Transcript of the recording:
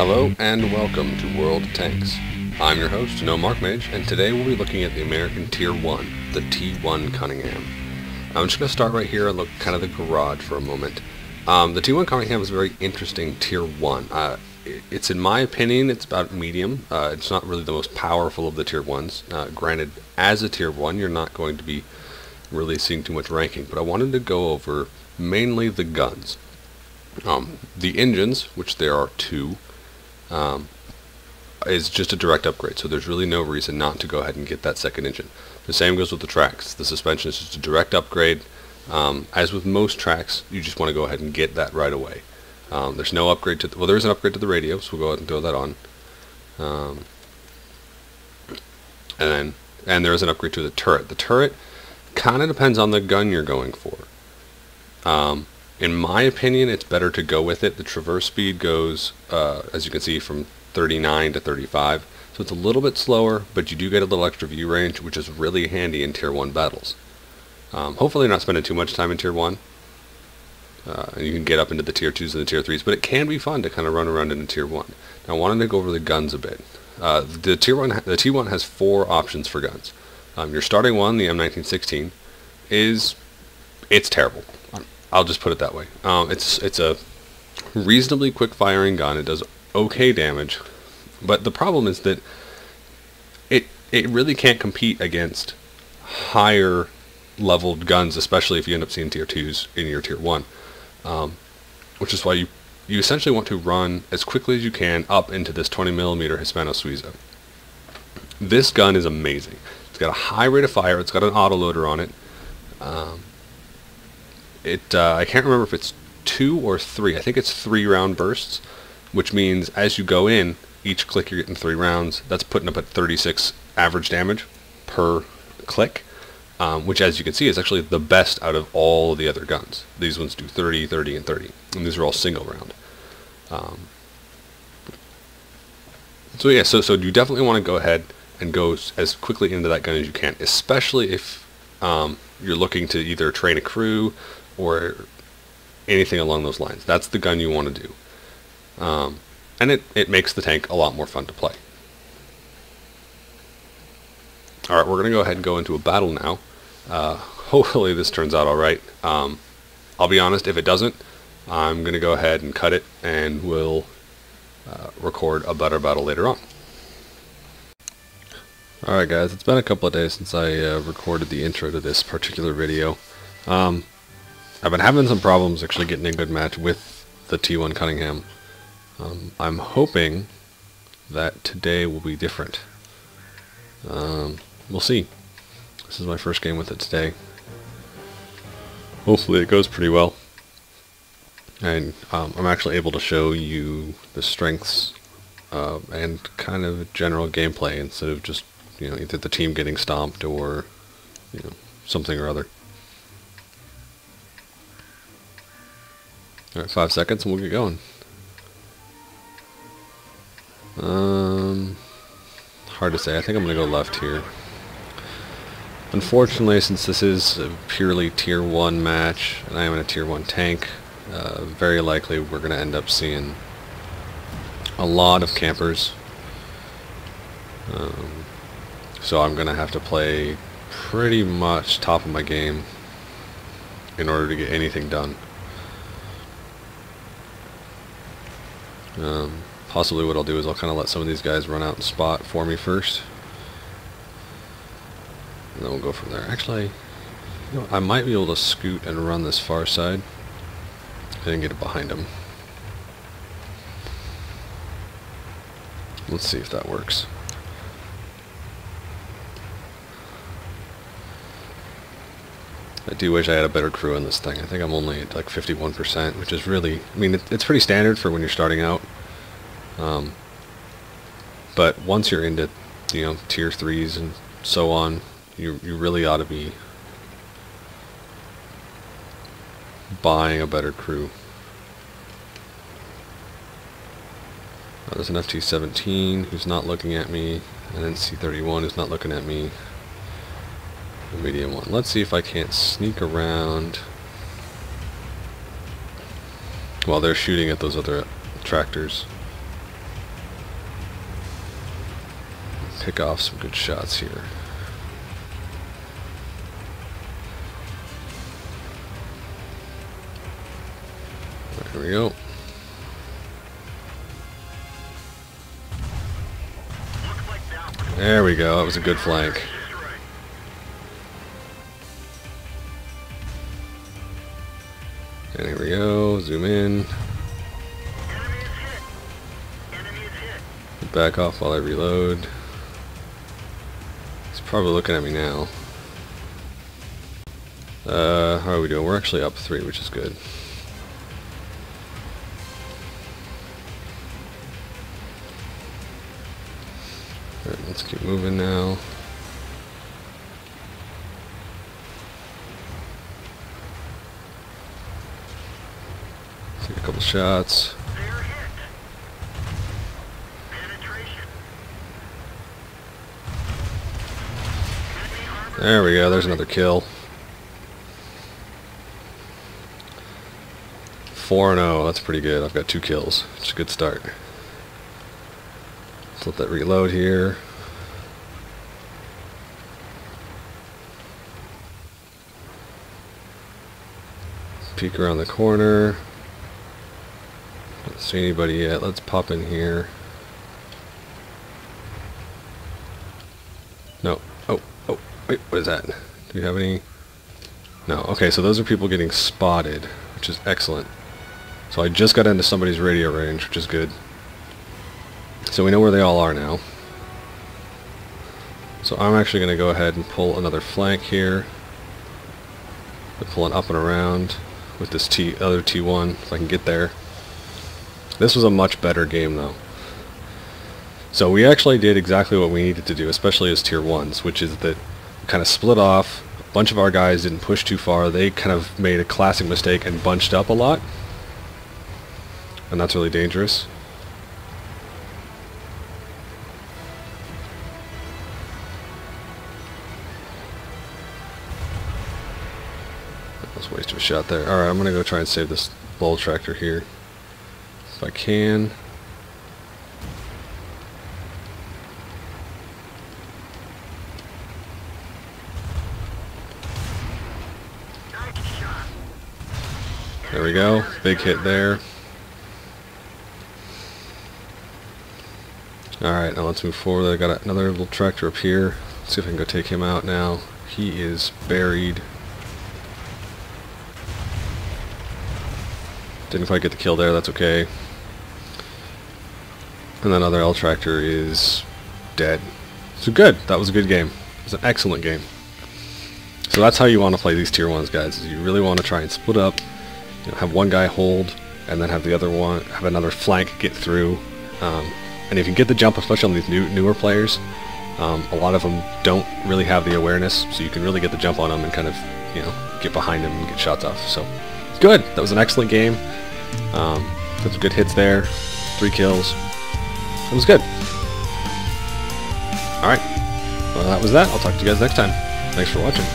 Hello and welcome to World of Tanks. I'm your host, No Mark Mage, and today we'll be looking at the American Tier 1, the T1 Cunningham. I'm just going to start right here and look kind of the garage for a moment. The T1 Cunningham is a very interesting Tier 1. It's, in my opinion, it's about medium. It's not really the most powerful of the Tier 1s. Granted, as a Tier 1, you're not going to be really seeing too much ranking, but I wanted to go over mainly the guns. The engines, which there are two, is just a direct upgrade, so there's really no reason not to go ahead and get that second engine. The same goes with the tracks. The suspension is just a direct upgrade. As with most tracks, you just want to go ahead and get that right away. There's no upgrade to well, there is an upgrade to the radio, so we'll go ahead and throw that on. And there is an upgrade to the turret. The turret kind of depends on the gun you're going for. In my opinion, it's better to go with it. The traverse speed goes, as you can see, from 39 to 35. So it's a little bit slower, but you do get a little extra view range, which is really handy in Tier 1 battles. Hopefully you're not spending too much time in Tier 1. And you can get up into the Tier 2s and the Tier 3s, but it can be fun to kind of run around in Tier 1. Now I wanted to go over the guns a bit. The T1 has 4 options for guns. Your starting one, the M1916, it's terrible. I'll just put it that way. It's a reasonably quick firing gun. It does okay damage, but the problem is that it really can't compete against higher leveled guns, especially if you end up seeing Tier 2s in your Tier 1, which is why you essentially want to run as quickly as you can up into this 20mm Hispano Suiza. This gun is amazing. It's got a high rate of fire. It's got an autoloader on it. I can't remember if it's 2 or 3. I think it's 3 round bursts, which means as you go in, each click you're getting 3 rounds. That's putting up at 36 average damage per click, which, as you can see, is actually the best out of all of the other guns. These ones do 30, 30, and 30, and these are all single round. So you definitely want to go ahead and go as quickly into that gun as you can, especially if you're looking to either train a crew or anything along those lines. That's the gun you want to do. And it makes the tank a lot more fun to play. Alright, we're going to go ahead and go into a battle now. Hopefully this turns out alright. I'll be honest, if it doesn't, I'm going to go ahead and cut it, and we'll record a better battle later on. Alright guys, it's been a couple of days since I recorded the intro to this particular video. I've been having some problems actually getting a good match with the T1 Cunningham. I'm hoping that today will be different. We'll see. This is my first game with it today. Hopefully it goes pretty well. And I'm actually able to show you the strengths and kind of general gameplay instead of just, either the team getting stomped or, something or other. Alright, 5 seconds and we'll get going. Hard to say. I think I'm going to go left here. Unfortunately, since this is a purely Tier 1 match, and I am in a Tier 1 tank, very likely we're going to end up seeing a lot of campers. So I'm going to have to play pretty much top of my game in order to get anything done. Possibly what I'll do is I'll kind of let some of these guys run out and spot for me first, and then we'll go from there. Actually, I might be able to scoot and run this far side and get it behind him. Let's see if that works. I do wish I had a better crew on this thing. I think I'm only at like 51%, which is really, it's pretty standard for when you're starting out. But once you're into, Tier 3s and so on, you really ought to be buying a better crew. There's an FT-17 who's not looking at me, and then C-31 who's not looking at me. The medium one. Let's see if I can't sneak around while they're shooting at those other tractors. pick off some good shots here. There we go. There we go. That was a good flank. And here we go. Zoom in. Back off while I reload. He's probably looking at me now. How are we doing? We're actually up 3, which is good. Alright, let's keep moving now. Take a couple shots. There we go, there's another kill. 4-0, that's pretty good. I've got 2 kills. It's a good start. Let's let that reload here. Peek around the corner. Don't see anybody yet. Let's pop in here. No. Oh, wait, what is that? Do we have any? No. Okay, so those are people getting spotted, which is excellent. So I just got into somebody's radio range, which is good. So we know where they all are now. So I'm actually going to go ahead and pull another flank here. I'm pulling up and around with this other T1, if I can get there. This was a much better game, though. So we actually did exactly what we needed to do, especially as tier 1s, which is that we kind of split off. A bunch of our guys didn't push too far. They kind of made a classic mistake and bunched up a lot. And that's really dangerous. Let's waste a shot there. Alright, I'm going to go try and save this bull tractor here. If I can. There we go. Big hit there. Alright, now let's move forward. I got another little tractor up here. Let's see if I can go take him out now. He is buried. Didn't quite get the kill there, that's okay. And that other L tractor is dead. So good, that was a good game. It was an excellent game. So that's how you want to play these tier 1s, guys. Is you really want to try and split up, you know, have one guy hold, and then have the other one, have another flank get through. And if you get the jump, especially on these newer players, a lot of them don't really have the awareness, so you can really get the jump on them and kind of, you know, get behind them and get shots off. So it's good. That was an excellent game. Got some good hits there. 3 kills. It was good. Alright. Well, that was that. I'll talk to you guys next time. Thanks for watching.